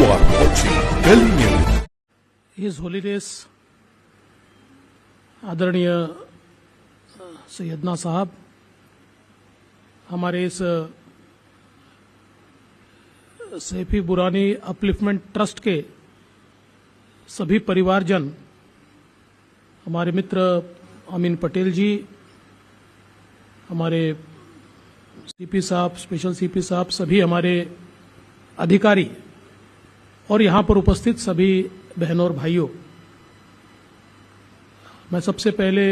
are watching Delhi News. His Holiness आदरणीय सैयदना साहब, हमारे इस सैफी बुरानी अपलिफ्टमेंट ट्रस्ट के सभी परिवारजन, हमारे मित्र अमीन पटेल जी, हमारे सीपी साहब, स्पेशल सीपी साहब, सभी हमारे अधिकारी और यहाँ पर उपस्थित सभी बहनों और भाइयों, मैं सबसे पहले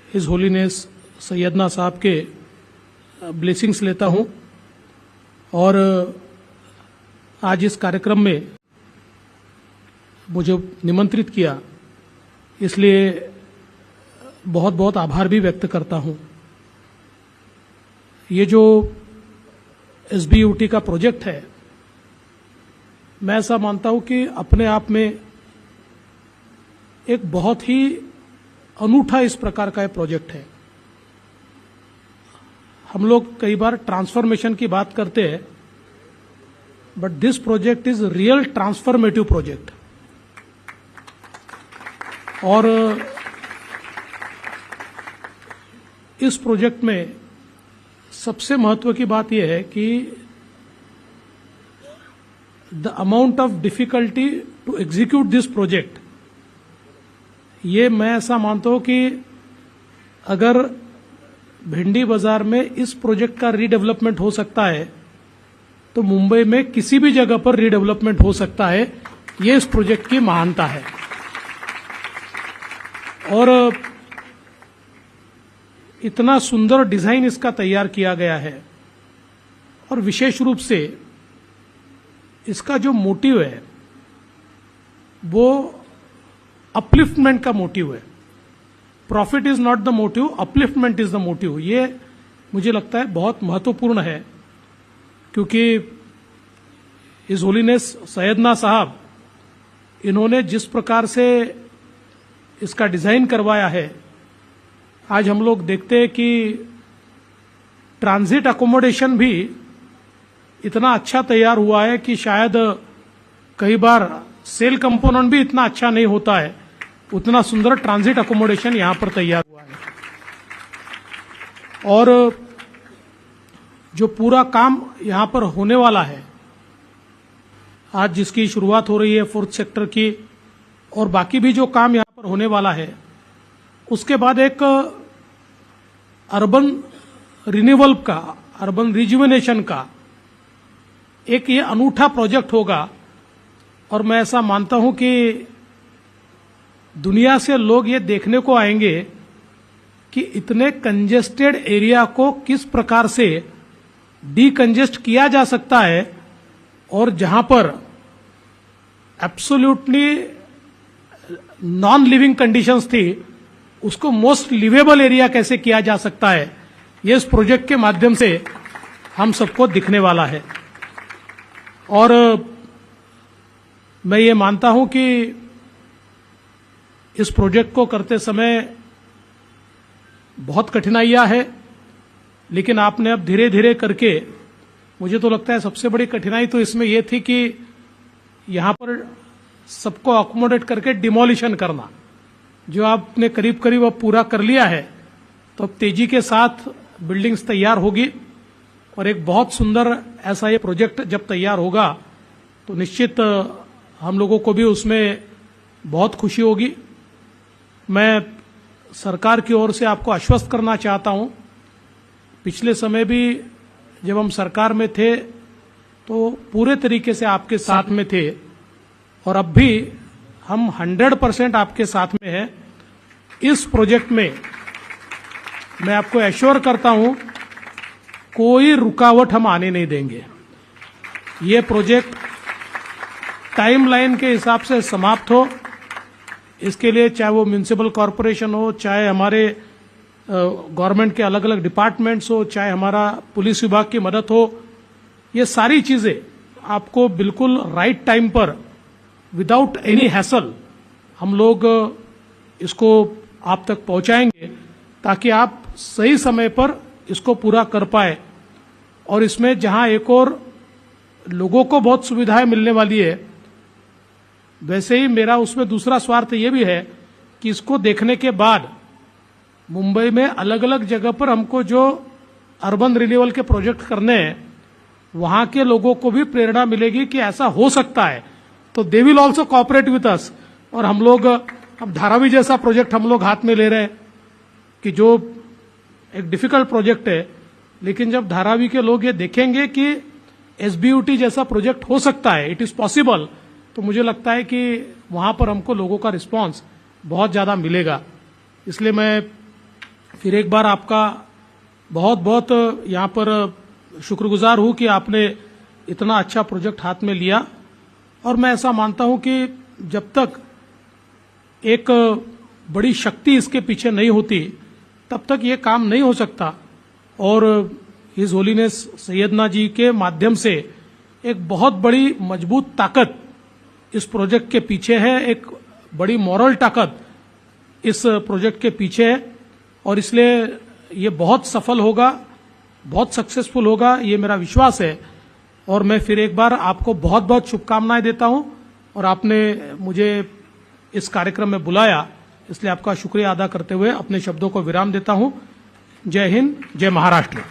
हिज होलीनेस सैयदना साहब के ब्लेसिंग्स लेता हूं और आज इस कार्यक्रम में मुझे निमंत्रित किया, इसलिए बहुत बहुत आभार भी व्यक्त करता हूं। ये जो एसबीयूटी का प्रोजेक्ट है, मैं ऐसा मानता हूं कि अपने आप में एक बहुत ही अनूठा इस प्रकार का प्रोजेक्ट है। हम लोग कई बार ट्रांसफॉर्मेशन की बात करते हैं, but this project is real transformative project. और इस प्रोजेक्ट में सबसे महत्व की बात यह है कि the amount of difficulty to execute this project, ये मैं ऐसा मानता हूं कि अगर भिंडी बाजार में इस प्रोजेक्ट का रीडेवलपमेंट हो सकता है तो मुंबई में किसी भी जगह पर रीडेवलपमेंट हो सकता है। ये इस प्रोजेक्ट की महानता है। और इतना सुंदर डिजाइन इसका तैयार किया गया है, और विशेष रूप से इसका जो मोटिव है वो अपलिफ्टमेंट का मोटिव है। Profit is not the motive, upliftment is the motive. ये मुझे लगता है बहुत महत्वपूर्ण है, क्योंकि हिज होलीनेस सैयदना साहब, इन्होंने जिस प्रकार से इसका डिजाइन करवाया है, आज हम लोग देखते हैं कि ट्रांजिट अकोमोडेशन भी इतना अच्छा तैयार हुआ है कि शायद कई बार सेल कंपोनेंट भी इतना अच्छा नहीं होता है, उतना सुंदर ट्रांजिट अकोमोडेशन यहां पर तैयार हुआ है। और जो पूरा काम यहां पर होने वाला है, आज जिसकी शुरुआत हो रही है 4th सेक्टर की, और बाकी भी जो काम यहां पर होने वाला है, उसके बाद एक अर्बन रिन्यूअल का, अर्बन रिजुविनेशन का एक ये अनूठा प्रोजेक्ट होगा। और मैं ऐसा मानता हूं कि दुनिया से लोग ये देखने को आएंगे कि इतने कंजेस्टेड एरिया को किस प्रकार से डीकंजेस्ट किया जा सकता है, और जहां पर एब्सोल्युटली नॉन लिविंग कंडीशंस थी, उसको मोस्ट लिवेबल एरिया कैसे किया जा सकता है, ये इस प्रोजेक्ट के माध्यम से हम सबको दिखने वाला है। और मैं ये मानता हूं कि इस प्रोजेक्ट को करते समय बहुत कठिनाइयां हैं, लेकिन आपने अब धीरे धीरे करके, मुझे तो लगता है सबसे बड़ी कठिनाई तो इसमें यह थी कि यहां पर सबको अकोमोडेट करके डिमोलिशन करना, जो आपने करीब करीब अब पूरा कर लिया है। तो अब तेजी के साथ बिल्डिंग्स तैयार होगी, और एक बहुत सुंदर ऐसा ये प्रोजेक्ट जब तैयार होगा तो निश्चित हम लोगों को भी उसमें बहुत खुशी होगी। मैं सरकार की ओर से आपको आश्वस्त करना चाहता हूं, पिछले समय भी जब हम सरकार में थे तो पूरे तरीके से आपके साथ में थे, और अब भी हम 100% आपके साथ में हैं। इस प्रोजेक्ट में मैं आपको एश्योर करता हूं, कोई रुकावट हम आने नहीं देंगे। ये प्रोजेक्ट टाइमलाइन के हिसाब से समाप्त हो, इसके लिए चाहे वो म्युनिसिपल कॉरपोरेशन हो, चाहे हमारे गवर्नमेंट के अलग अलग डिपार्टमेंट्स हो, चाहे हमारा पुलिस विभाग की मदद हो, ये सारी चीजें आपको बिल्कुल राइट टाइम पर विदाउट एनी हैसल हम लोग इसको आप तक पहुंचाएंगे, ताकि आप सही समय पर इसको पूरा कर पाए। और इसमें जहां एक और लोगों को बहुत सुविधाएं मिलने वाली है, वैसे ही मेरा उसमें दूसरा स्वार्थ ये भी है कि इसको देखने के बाद मुंबई में अलग अलग जगह पर हमको जो अर्बन रिन्यूअल के प्रोजेक्ट करने हैं, वहां के लोगों को भी प्रेरणा मिलेगी कि ऐसा हो सकता है, तो they will also cooperate with us. और हम लोग अब धारावी जैसा प्रोजेक्ट हम लोग हाथ में ले रहे हैं कि जो एक डिफिकल्ट प्रोजेक्ट है, लेकिन जब धारावी के लोग ये देखेंगे कि एसबीयूटी जैसा प्रोजेक्ट हो सकता है, इट इज पॉसिबल, तो मुझे लगता है कि वहां पर हमको लोगों का रिस्पांस बहुत ज्यादा मिलेगा। इसलिए मैं फिर एक बार आपका बहुत बहुत यहाँ पर शुक्रगुजार हूं कि आपने इतना अच्छा प्रोजेक्ट हाथ में लिया। और मैं ऐसा मानता हूं कि जब तक एक बड़ी शक्ति इसके पीछे नहीं होती तब तक ये काम नहीं हो सकता। और हिज होलीनेस सैयदना जी के माध्यम से एक बहुत बड़ी मजबूत ताकत इस प्रोजेक्ट के पीछे है, एक बड़ी मॉरल ताकत इस प्रोजेक्ट के पीछे है, और इसलिए ये बहुत सफल होगा, बहुत सक्सेसफुल होगा, ये मेरा विश्वास है। और मैं फिर एक बार आपको बहुत बहुत शुभकामनाएं देता हूं, और आपने मुझे इस कार्यक्रम में बुलाया, इसलिए आपका शुक्रिया अदा करते हुए अपने शब्दों को विराम देता हूं। जय हिंद, जय महाराष्ट्र।